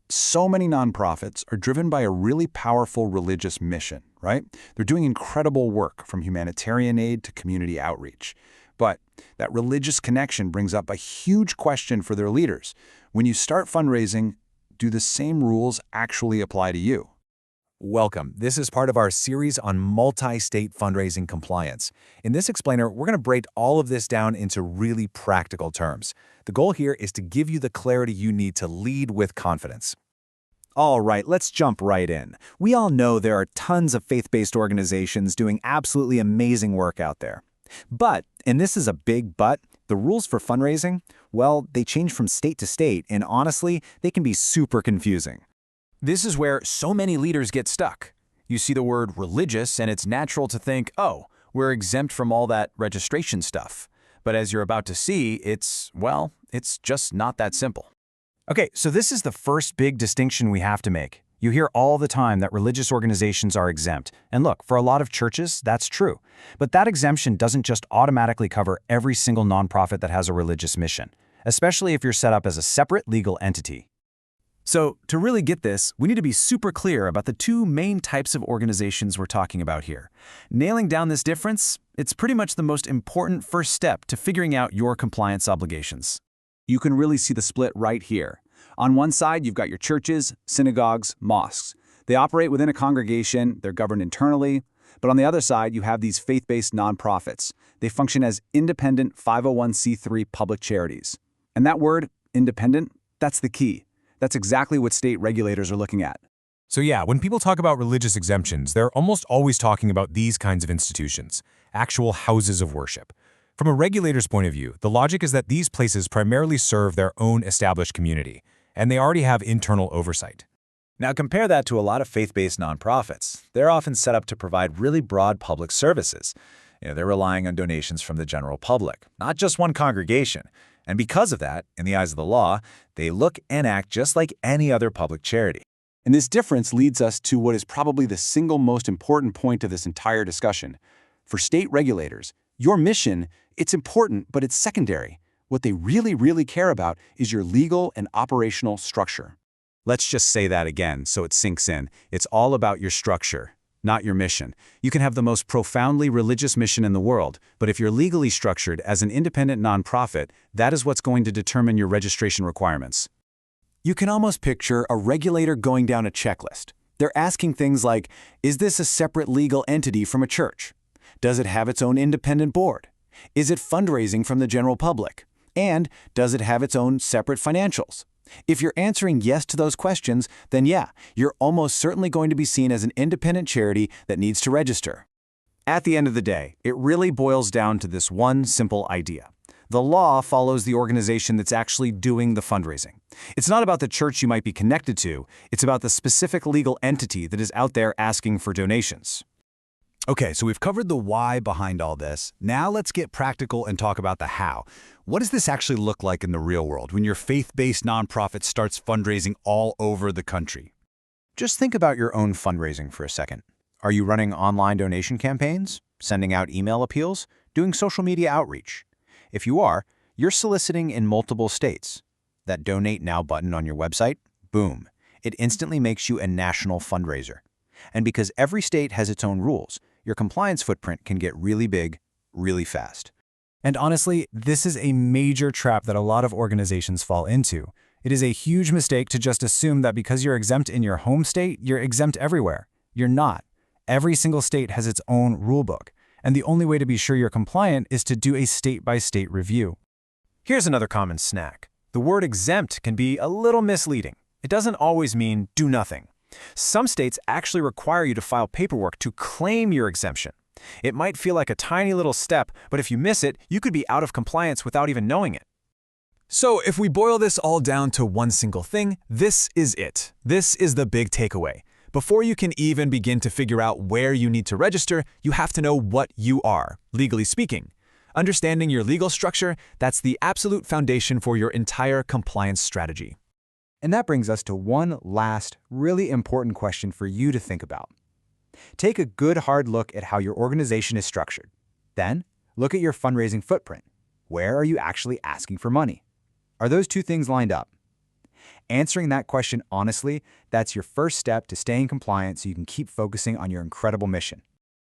So many nonprofits are driven by a really powerful religious mission, right? They're doing incredible work from humanitarian aid to community outreach. But that religious connection brings up a huge question for their leaders. When you start fundraising, do the same rules actually apply to you? Welcome. This is part of our series on multi-state fundraising compliance. In this explainer, we're going to break all of this down into really practical terms. The goal here is to give you the clarity you need to lead with confidence. All right, let's jump right in. We all know there are tons of faith-based organizations doing absolutely amazing work out there. But, and this is a big but, the rules for fundraising, well, they change from state to state, and honestly, they can be super confusing. This is where so many leaders get stuck. You see the word religious, and it's natural to think, oh, we're exempt from all that registration stuff. But as you're about to see, it's just not that simple. Okay, so this is the first big distinction we have to make. You hear all the time that religious organizations are exempt. And look, for a lot of churches, that's true. But that exemption doesn't just automatically cover every single nonprofit that has a religious mission, especially if you're set up as a separate legal entity. So, to really get this, we need to be super clear about the two main types of organizations we're talking about here. Nailing down this difference, it's pretty much the most important first step to figuring out your compliance obligations. You can really see the split right here. On one side, you've got your churches, synagogues, mosques. They operate within a congregation, they're governed internally. But on the other side, you have these faith-based nonprofits. They function as independent 501c3 public charities. And that word, independent, that's the key. That's exactly what state regulators are looking at. So yeah, when people talk about religious exemptions, they're almost always talking about these kinds of institutions, actual houses of worship. From a regulator's point of view, the logic is that these places primarily serve their own established community, and they already have internal oversight. Now compare that to a lot of faith-based nonprofits. They're often set up to provide really broad public services. They're relying on donations from the general public, not just one congregation. And because of that, in the eyes of the law, they look and act just like any other public charity. And this difference leads us to what is probably the single most important point of this entire discussion. For state regulators, your mission, it's important, but it's secondary. What they really care about is your legal and operational structure. Let's just say that again so it sinks in. It's all about your structure, not your mission. You can have the most profoundly religious mission in the world, but if you're legally structured as an independent nonprofit, that is what's going to determine your registration requirements. You can almost picture a regulator going down a checklist. They're asking things like, is this a separate legal entity from a church? Does it have its own independent board? Is it fundraising from the general public? And does it have its own separate financials? If you're answering yes to those questions, then yeah, you're almost certainly going to be seen as an independent charity that needs to register. At the end of the day, it really boils down to this one simple idea. The law follows the organization that's actually doing the fundraising. It's not about the church you might be connected to, it's about the specific legal entity that is out there asking for donations. Okay, so we've covered the why behind all this. Now let's get practical and talk about the how. What does this actually look like in the real world when your faith-based nonprofit starts fundraising all over the country? Just think about your own fundraising for a second. Are you running online donation campaigns, sending out email appeals, doing social media outreach? If you are, you're soliciting in multiple states. That Donate Now button on your website, boom, it instantly makes you a national fundraiser. And because every state has its own rules, your compliance footprint can get really big, really fast. And honestly, this is a major trap that a lot of organizations fall into. It is a huge mistake to just assume that because you're exempt in your home state, you're exempt everywhere. You're not. Every single state has its own rulebook, and the only way to be sure you're compliant is to do a state-by-state review. Here's another common snack. The word exempt can be a little misleading. It doesn't always mean do nothing. Some states actually require you to file paperwork to claim your exemption. It might feel like a tiny little step, but if you miss it, you could be out of compliance without even knowing it. So if we boil this all down to one single thing, this is it. This is the big takeaway. Before you can even begin to figure out where you need to register, you have to know what you are, legally speaking. Understanding your legal structure, that's the absolute foundation for your entire compliance strategy. And that brings us to one last, really important question for you to think about. Take a good hard look at how your organization is structured. Then, look at your fundraising footprint. Where are you actually asking for money? Are those two things lined up? Answering that question honestly, that's your first step to staying compliant so you can keep focusing on your incredible mission.